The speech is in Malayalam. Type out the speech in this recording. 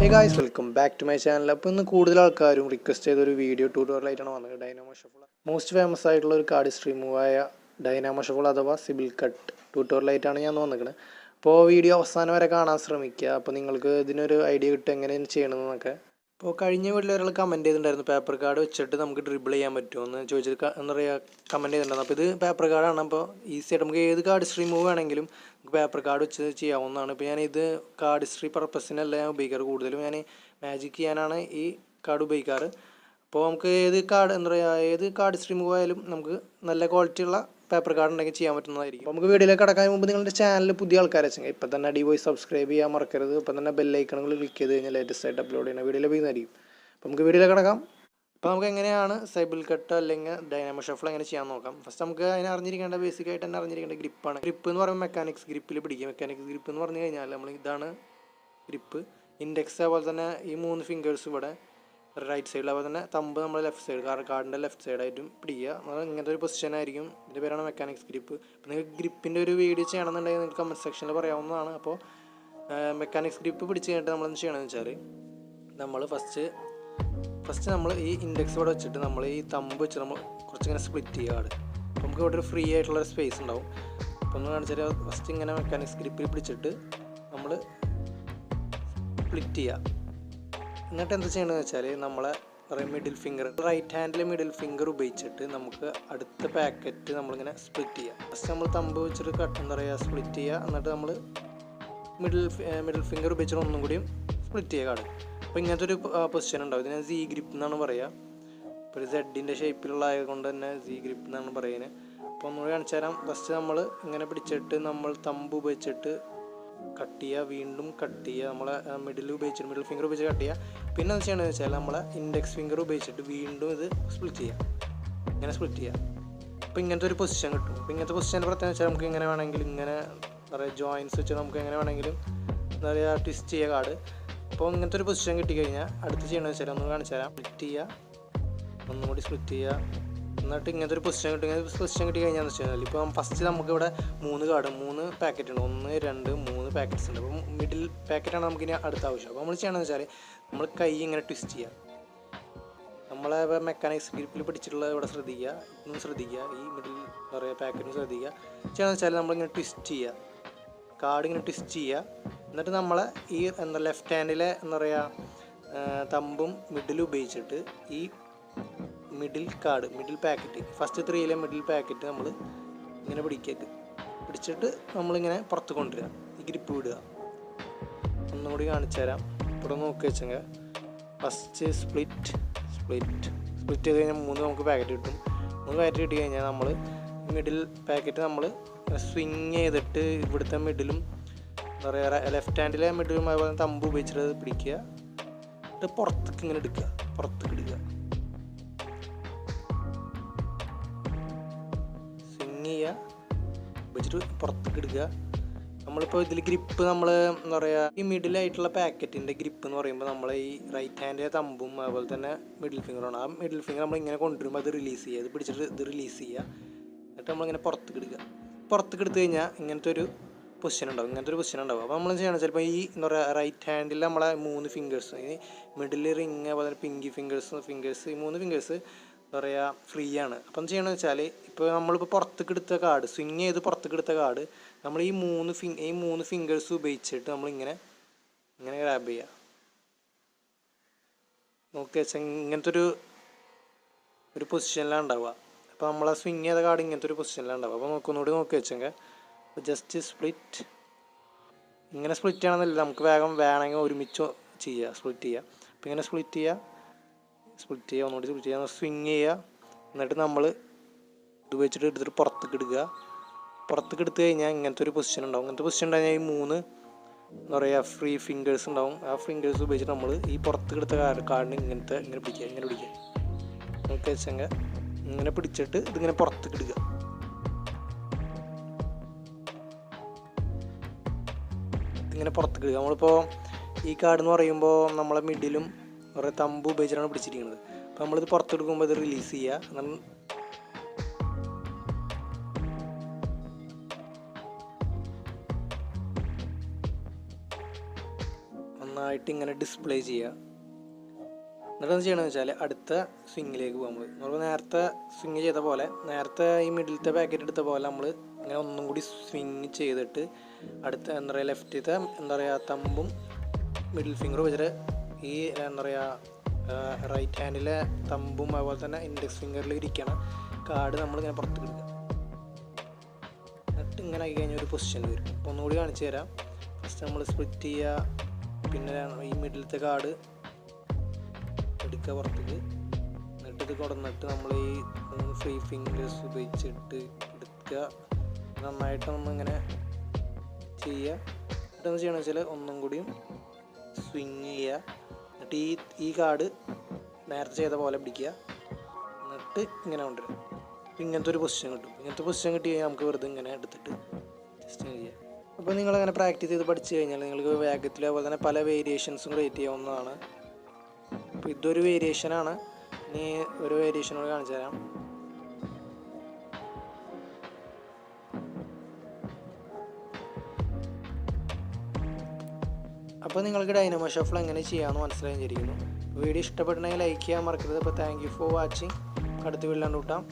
Hey guys, welcome back to my channel. അപ്പോൾ ഇന്ന് കൂടുതൽ ആൾക്കാരും റിക്വസ്റ്റ് ചെയ്തൊരു വീഡിയോ ട്യൂട്ടോറിയലായിട്ടാണ് വന്നത്. ഡൈനാമോ ഷഫിൾ മോസ്റ്റ് ഫേമസ് ആയിട്ടുള്ള ഒരു കാർഡ് സ്ട്രീം മൂവായ ഡൈനാമോ ഷഫിൾ അഥവാ സിബിൽ കട്ട് ട്യൂട്ടോറിയലായിട്ടാണ് ഞാൻ വന്നിരിക്കുന്നത്. അപ്പോൾ വീഡിയോ അവസാനം വരെ കാണാൻ ശ്രമിക്കുക. അപ്പോൾ നിങ്ങൾക്ക് ഇതിനൊരു ഐഡിയ കിട്ടും എങ്ങനെയാണ് ചെയ്യണമെന്നൊക്കെ. അപ്പോൾ കഴിഞ്ഞ വീട്ടിൽ ഒരാൾ കമൻറ്റ് ചെയ്തിട്ടുണ്ടായിരുന്നു, പേപ്പർ കാർഡ് വെച്ചിട്ട് നമുക്ക് ഡ്രിബിൾ ചെയ്യാൻ പറ്റുമോ എന്ന് ചോദിച്ചിട്ട് എന്താ പറയുക കമൻറ്റ് ചെയ്തിട്ടുണ്ടായിരുന്നു. അപ്പോൾ ഇത് പേപ്പർ കാർഡാണ്. അപ്പോൾ ഈസിയായിട്ട് നമുക്ക് ഏത് കാർഡ് സ്ട്രീം മൂവ് വേണമെങ്കിലും നമുക്ക് പേപ്പർ കാർഡ് വെച്ച് ചെയ്യാവുന്നതാണ്. ഇപ്പോൾ ഞാനിത് കാർഡ് സ്ട്രീ പർപ്പസിനല്ല ഞാൻ ഉപയോഗിക്കാറ്. കൂടുതലും ഞാൻ മാജിക് ചെയ്യാനാണ് ഈ കാർഡ് ഉപയോഗിക്കാറ്. അപ്പോൾ നമുക്ക് ഏത് കാർഡ് എന്താ പറയുക ഏത് കാർഡ് സ്ട്രീം മൂവ് ആയാലും നമുക്ക് നല്ല ക്വാളിറ്റിയുള്ള പേപ്പർ കാർഡ് ഉണ്ടെങ്കിൽ ചെയ്യാൻ പറ്റുന്നതായിരിക്കും. അപ്പോൾ നമുക്ക് വീഡിയോയിലേക്ക് കടക്കാൻ മുമ്പ് നിങ്ങളുടെ ചാനൽ പുതിയ ആൾക്കാരെ വെച്ചെങ്കിൽ ഇപ്പം തന്നെ പോയി സബ്സ്ക്രൈബ് ചെയ്യാൻ മറക്കരുത്. ഇപ്പം തന്നെ ബെല്ലൈക്കണുകൾ ക്ലിക്ക് ചെയ്ത് കഴിഞ്ഞാൽ ലേറ്റസ്റ്റ് ആയിട്ട് അപ്ലോഡ് ചെയ്യുന്ന വീഡിയോ ലഭിക്കുന്നതായിരിക്കും. അപ്പോൾ നമുക്ക് വീഡിയോയിലേക്ക് കടക്കാം. അപ്പോൾ നമുക്ക് എങ്ങനെയാണ് സൈബിൾ കട്ട് അല്ലെങ്കിൽ ഡൈനാമോ ഷഫിൾ എങ്ങനെ ചെയ്യാൻ നോക്കാം. ഫസ്റ്റ് നമുക്ക് അതിനെ അറിഞ്ഞിരിക്കേണ്ട ബേസിക്കായിട്ട് തന്നെ അറിഞ്ഞിരിക്കേണ്ട ഗ്രിപ്പാണ്. ഗ്രിപ്പ് എന്ന് പറയുമ്പോൾ മെക്കാനിക്സ് ഗ്രിപ്പിൽ പിടിക്കുക. മെക്കാനിക്സ് ഗ്രിപ്പ് എന്ന് പറഞ്ഞു കഴിഞ്ഞാൽ നമ്മൾ ഇതാണ് ഗ്രിപ്പ്. ഇൻഡെക്സ് അതുപോലെ തന്നെ ഈ 3 ഫിംഗേഴ്സ് ഇവിടെ റൈറ്റ് സൈഡിൽ, അതുപോലെ തന്നെ തമ്പ് നമ്മൾ ലെഫ്റ്റ് സൈഡ് കാർഡിൻ്റെ ലെഫ്റ്റ് സൈഡായിട്ടും പിടിക്കുക. ഇങ്ങനത്തെ ഒരു പൊസിഷൻ ആയിരിക്കും. ഇതിൻ്റെ പേരാണ് മെക്കാനിക്സ് ഗ്രിപ്പ്. അപ്പോൾ നിങ്ങൾക്ക് ഗ്രിപ്പിൻ്റെ ഒരു വീഡിയോ ചെയ്യണമെന്നുണ്ടെങ്കിൽ നിങ്ങൾക്ക് കമൻറ്റ് സെക്ഷനിൽ പറയാവുന്നതാണ്. അപ്പോൾ മെക്കാനിക്സ് ഗ്രിപ്പ് പിടിച്ച് കഴിഞ്ഞിട്ട് നമ്മൾ എന്ത് ചെയ്യണമെന്ന് വെച്ചാൽ നമ്മൾ ഫസ്റ്റ് നമ്മൾ ഈ ഇൻഡെക്സ് ഇവിടെ വെച്ചിട്ട് നമ്മൾ ഈ തമ്പ് വെച്ച് നമ്മൾ കുറച്ചിങ്ങനെ സ്പ്ലിറ്റ് ചെയ്യുക കാർഡ്. അപ്പോൾ നമുക്ക് ഇവിടെ ഒരു ഫ്രീ ആയിട്ടുള്ളൊരു സ്പേസ് ഉണ്ടാവും. അപ്പോൾ ഒന്ന് കാണിച്ചാൽ ഫസ്റ്റ് ഇങ്ങനെ മെക്കാനിക്സ് ഗ്രിപ്പിൽ പിടിച്ചിട്ട് നമ്മൾ സ്പ്ലിറ്റ് ചെയ്യുക. എന്നിട്ട് എന്താ ചെയ്യണമെന്ന് വെച്ചാൽ നമ്മളെ മിഡിൽ ഫിംഗർ റൈറ്റ് ഹാൻഡിൽ മിഡിൽ ഫിംഗർ ഉപയോഗിച്ചിട്ട് നമുക്ക് അടുത്ത പാക്കറ്റ് നമ്മളിങ്ങനെ സ്പ്ലിറ്റ് ചെയ്യുക. ഫസ്റ്റ് നമ്മൾ തമ്പ് വെച്ചിട്ട് എന്താ പറയുക സ്പ്ലിറ്റ് ചെയ്യുക. എന്നിട്ട് നമ്മൾ മിഡിൽ ഫിംഗർ ഉപയോഗിച്ചിട്ട് ഒന്നും കൂടിയും സ്പ്ലിറ്റ് ചെയ്യുക കാർഡ്. അപ്പോൾ ഇങ്ങനത്തെ ഒരു പൊസിഷൻ ഉണ്ടാവും. ഇതിനെ സി ഗ്രിപ്പ് എന്നാണ് പറയുക. ഇപ്പോൾ ഒരു സെഡിൻ്റെ ഷേപ്പിലുള്ള ആയതുകൊണ്ട് തന്നെ സി ഗ്രിപ്പ് എന്നാണ് പറയുന്നത്. അപ്പോൾ ഒന്നുകൂടി കാണിച്ചു തരാം. ഫസ്റ്റ് നമ്മൾ ഇങ്ങനെ പിടിച്ചിട്ട് നമ്മൾ തമ്പ് ഉപയോഗിച്ചിട്ട് കട്ട് ചെയ്യുക, വീണ്ടും കട്ട് ചെയ്യുക. നമ്മളെ മിഡിൽ ഫിംഗർ ഉപയോഗിച്ച് കട്ട് ചെയ്യുക. പിന്നെ എന്താ ചെയ്യണമെന്ന് വെച്ചാൽ നമ്മളെ ഇൻഡെക്സ് ഫിംഗർ ഉപയോഗിച്ചിട്ട് വീണ്ടും ഇത് സ്പ്ലിറ്റ് ചെയ്യുക. ഇങ്ങനെ സ്പ്ലിറ്റ് ചെയ്യുക. അപ്പോൾ ഇങ്ങനത്തെ ഒരു പൊസിഷൻ കിട്ടും. അപ്പോൾ ഇങ്ങനത്തെ പൊസിഷൻ്റെ പ്രത്യേകത വെച്ചാൽ നമുക്ക് ഇങ്ങനെ വേണമെങ്കിൽ ഇങ്ങനെ എന്താ പറയുക ജോയിൻസ് വെച്ച് നമുക്ക് എങ്ങനെ വേണമെങ്കിലും എന്താ പറയുക ട്വിസ്റ്റ് ചെയ്യുക കാർഡ്. അപ്പോൾ ഇങ്ങനത്തെ ഒരു പൊസിഷൻ കിട്ടിക്കഴിഞ്ഞാൽ അടുത്ത് ചെയ്യണമെന്ന് വെച്ചാൽ ഒന്ന് കാണിച്ചു തരാം. സ്പ്ലിറ്റ് ചെയ്യുക, ഒന്നും കൂടി സ്പ്ലിറ്റ് ചെയ്യുക. എന്നിട്ട് ഇങ്ങനത്തെ ഒരു പൊസിഷൻ കിട്ടും. ഇങ്ങനത്തെ പൊസിഷൻ കിട്ടി കഴിഞ്ഞാൽ വെച്ച് കഴിഞ്ഞാൽ ഇപ്പോൾ ഫസ്റ്റ് നമുക്കിവിടെ 3 പാക്കറ്റ് ഉണ്ട്. 1, 2, 3 പാക്കറ്റ്സ് ഉണ്ട്. അപ്പോൾ മിഡിൽ പാക്കറ്റാണ് നമുക്കിനി അടുത്ത ആവശ്യം. അപ്പോൾ നമ്മൾ ചെയ്യണമെന്ന് വെച്ചാൽ നമ്മൾ കൈ ഇങ്ങനെ ട്വിസ്റ്റ് ചെയ്യുക. നമ്മളെ മെക്കാനിക്സ് ഗ്രിപ്പിൽ പിടിച്ചിട്ടുള്ള ഇവിടെ ശ്രദ്ധിക്കുക, ഇതൊന്നും ശ്രദ്ധിക്കുക, ഈ മിഡിൽ എന്താ പറയുക പാക്കറ്റും ശ്രദ്ധിക്കുക. ചെയ്യണമെന്ന് വെച്ചാൽ നമ്മളിങ്ങനെ ട്വിസ്റ്റ് ചെയ്യുക, കാർഡ് ഇങ്ങനെ ട്വിസ്റ്റ് ചെയ്യുക. എന്നിട്ട് നമ്മളെ ഈ എന്താ ലെഫ്റ്റ് ഹാൻഡിലെ എന്താ പറയുക തമ്പും മിഡിലും ഉപയോഗിച്ചിട്ട് ഈ middle packet first 3 middle packet നമ്മൾ ഇങ്ങനെ പിടിച്ചിട്ട് നമ്മളിങ്ങനെ പുറത്ത് കൊണ്ടുവരിക, ഈ ഗ്രിപ്പ് വിടുക. ഒന്നും കൂടി കാണിച്ചു തരാം. ഇവിടെ നോക്കി വെച്ചെങ്കിൽ ഫസ്റ്റ് സ്പ്ലിറ്റ് ചെയ്ത് കഴിഞ്ഞാൽ 3 നമുക്ക് പാക്കറ്റ് കിട്ടും. 3 പാക്കറ്റ് കിട്ടി കഴിഞ്ഞാൽ നമ്മൾ മിഡിൽ പാക്കറ്റ് നമ്മൾ സ്വിങ് ചെയ്തിട്ട് ഇവിടുത്തെ മിഡിലും എന്താ പറയുക ലെഫ്റ്റ് ഹാൻഡിലെ മിഡിലും അതുപോലെ തമ്പ് ഉപയോഗിച്ചിട്ട് അത് പിടിക്കുക. എന്നിട്ട് പുറത്തേക്ക് ഇങ്ങനെ എടുക്കുക, സ്വിങ് ചെയ്യുക, വെച്ചിട്ട് പുറത്തേക്ക് എടുക്കുക. നമ്മളിപ്പോൾ ഇതിൽ ഗ്രിപ്പ് നമ്മൾ എന്താ പറയുക ഈ മിഡിലായിട്ടുള്ള പാക്കറ്റിൻ്റെ ഗ്രിപ്പ് എന്ന് പറയുമ്പോൾ നമ്മൾ ഈ റൈറ്റ് ഹാൻഡിലെ തമ്പും അതുപോലെ തന്നെ മിഡിൽ ഫിംഗറാണ്. ആ മിഡിൽ ഫിംഗർ നമ്മളിങ്ങനെ കൊണ്ടുവരുമ്പോൾ അത് റിലീസ് ചെയ്യുക, അത് പിടിച്ചിട്ട് ഇത് റിലീസ് ചെയ്യുക. എന്നിട്ട് നമ്മളിങ്ങനെ പുറത്തേക്ക് എടുത്തു കഴിഞ്ഞാൽ ഇങ്ങനത്തെ ഒരു പൊസിഷൻ ഉണ്ടാവും. അപ്പോൾ നമ്മൾ ചെയ്യണം ചിലപ്പോൾ ഈ എന്താ പറയുക റൈറ്റ് ഹാൻഡിൽ നമ്മളെ 3 ഫിംഗേഴ്സ്, ഈ മിഡിൽ റിങ് അതുപോലെ പിങ്കി ഫിംഗേഴ്സ് ഈ 3 ഫിംഗേഴ്സ് എന്താ പറയുക ഫ്രീ ആണ്. അപ്പം എന്ത് ചെയ്യണമെന്ന് വെച്ചാൽ ഇപ്പോൾ നമ്മളിപ്പോൾ പുറത്തേക്ക് എടുത്ത കാർഡ് സ്വിങ് ചെയ്ത് പുറത്തേക്ക് എടുത്ത കാർഡ് നമ്മൾ ഈ 3 ഫിംഗേഴ്സ് ഉപയോഗിച്ചിട്ട് നമ്മളിങ്ങനെ ഗ്രാബ് ചെയ്യുക. നോക്കി വെച്ചാൽ ഇങ്ങനത്തെ ഒരു പൊസിഷനിലാണ് ഉണ്ടാവുക. അപ്പോൾ നമ്മൾ സ്വിങ് ചെയ്ത കാർഡ് ഇങ്ങനത്തെ ഒരു പൊസിഷനിലാണ് ഉണ്ടാവുക. അപ്പോൾ ഒന്നുകൂടി നോക്കി വെച്ചെങ്കിൽ ജസ്റ്റ് സ്പ്ലിറ്റ് ഇങ്ങനെ സ്പ്ലിറ്റ് ചെയ്യണമെന്നില്ല, നമുക്ക് വേഗം വേണമെങ്കിൽ ഒരുമിച്ച് സ്പ്ലിറ്റ് ചെയ്യുക. അപ്പോൾ ഇങ്ങനെ സ്പ്ലിറ്റ് ചെയ്യുക, ഒന്നുകൂടി സ്പ്ലിറ്റ് ചെയ്യുക, സ്വിങ് ചെയ്യുക. എന്നിട്ട് നമ്മൾ ഇത് വെച്ചിട്ട് എടുത്തിട്ട് പുറത്തേക്ക് എടുത്തു കഴിഞ്ഞാൽ ഇങ്ങനത്തെ ഒരു പൊസിഷൻ ഉണ്ടാവും. ഇങ്ങനത്തെ പൊസിഷൻ ഉണ്ടായി ഈ 3 എന്താ പറയുക ഫ്രീ ഫിംഗേഴ്സ് ഉണ്ടാവും. ആ ഫിംഗേഴ്സ് ഉപയോഗിച്ചിട്ട് നമ്മൾ ഈ പുറത്തേക്ക് എടുത്ത കാർഡിന് ഇങ്ങനെ പിടിക്കുക. നോക്കി വെച്ചെങ്കിൽ ഇങ്ങനെ പിടിച്ചിട്ട് ഇതിങ്ങനെ പുറത്തേക്ക് എടുക്കുക. നമ്മളിപ്പോൾ ഈ കാർഡ് എന്ന് പറയുമ്പോൾ നമ്മളെ മിഡിലും കുറേ തമ്പ് ഉപയോഗിച്ചിട്ടാണ് പിടിച്ചിരിക്കുന്നത്. അപ്പോൾ നമ്മളിത് പുറത്തെടുക്കുമ്പോൾ ഇത് റിലീസ് ചെയ്യുക. നന്നായിട്ട് ഇങ്ങനെ ഡിസ്പ്ലേ ചെയ്യുക. എന്നിട്ട് എന്ത് ചെയ്യണമെന്ന് വെച്ചാൽ അടുത്ത സ്വിങ്ങിലേക്ക് പോകുമ്പോൾ നമ്മൾ നേരത്തെ സ്വിങ് ചെയ്ത പോലെ, നേരത്തെ ഈ മിഡിലത്തെ പാക്കറ്റ് എടുത്ത പോലെ നമ്മൾ ഇങ്ങനെ ഒന്നും കൂടി സ്വിങ് ചെയ്തിട്ട് അടുത്ത എന്താ പറയുക ലെഫ്റ്റിലത്തെ എന്താ പറയുക തമ്പും മിഡിൽ ഫിംഗറും വെച്ചിട്ട് ഈ എന്താ പറയുക റൈറ്റ് ഹാൻഡിലെ തമ്പും അതുപോലെ തന്നെ ഇൻഡെക്സ് ഫിംഗറിൽ ഇരിക്കണ കാർഡ് നമ്മളിങ്ങനെ പുറത്ത് കിട്ടുക. എന്നിട്ട് ഇങ്ങനെ ആയി കഴിഞ്ഞാൽ ഒരു പൊസിഷനിൽ വരും. അപ്പോൾ ഒന്നുകൂടി കാണിച്ചു തരാം. ഫസ്റ്റ് നമ്മൾ സ്പ്ലിറ്റ് ചെയ്യുക, പിന്നെ ഈ മിഡിലത്തെ കാർഡ് എടുക്കുക പുറത്തേക്ക്. എന്നിട്ട് ഇത് കൊടുന്നിട്ട് നമ്മൾ ഈ 3 ഫ്രീ ഫിംഗേഴ്സ് ഉപയോഗിച്ചിട്ട് എടുക്കുക. നന്നായിട്ട് നമ്മളിങ്ങനെ ചെയ്യുക. എന്നിട്ടെന്ന് ചെയ്യണമെന്ന് വെച്ചാൽ ഒന്നും കൂടിയും സ്വിങ് ചെയ്യുക. എന്നിട്ട് ഈ കാർഡ് നേരത്തെ ചെയ്ത പോലെ പിടിക്കുക. എന്നിട്ട് ഇങ്ങനെ കൊണ്ടുവരും. ഇങ്ങനത്തെ ഒരു പൊസിഷൻ കിട്ടും. ഇങ്ങനത്തെ പൊസിഷൻ കിട്ടി കഴിഞ്ഞാൽ നമുക്ക് വെറുതെ ഇങ്ങനെ എടുത്തിട്ട് ജസ്റ്റ് ചെയ്യുക. അപ്പോൾ നിങ്ങളങ്ങനെ പ്രാക്ടീസ് ചെയ്ത് പഠിച്ചു കഴിഞ്ഞാൽ നിങ്ങൾക്ക് വേഗത്തിൽ അതുപോലെ തന്നെ പല വേരിയേഷൻസും ക്രിയേറ്റ് ചെയ്യാവുന്നതാണ്. അപ്പോൾ ഇതൊരു വേരിയേഷനാണ്. ഇനി ഒരു വേരിയേഷനോട് കാണിച്ചു തരാം. അപ്പോൾ നിങ്ങൾക്ക് ഡൈനാമോ ഷഫിൾ എങ്ങനെ ചെയ്യാമെന്ന് മനസ്സിലായി വിചാരിക്കുന്നു. വീഡിയോ ഇഷ്ടപ്പെട്ടുണ്ടെങ്കിൽ ലൈക്ക് ചെയ്യാൻ മറക്കരുത്. അപ്പോൾ താങ്ക് യു ഫോർ വാച്ചിങ്. അടുത്ത വീഡിയോ കണ്ടുമുട്ടാം.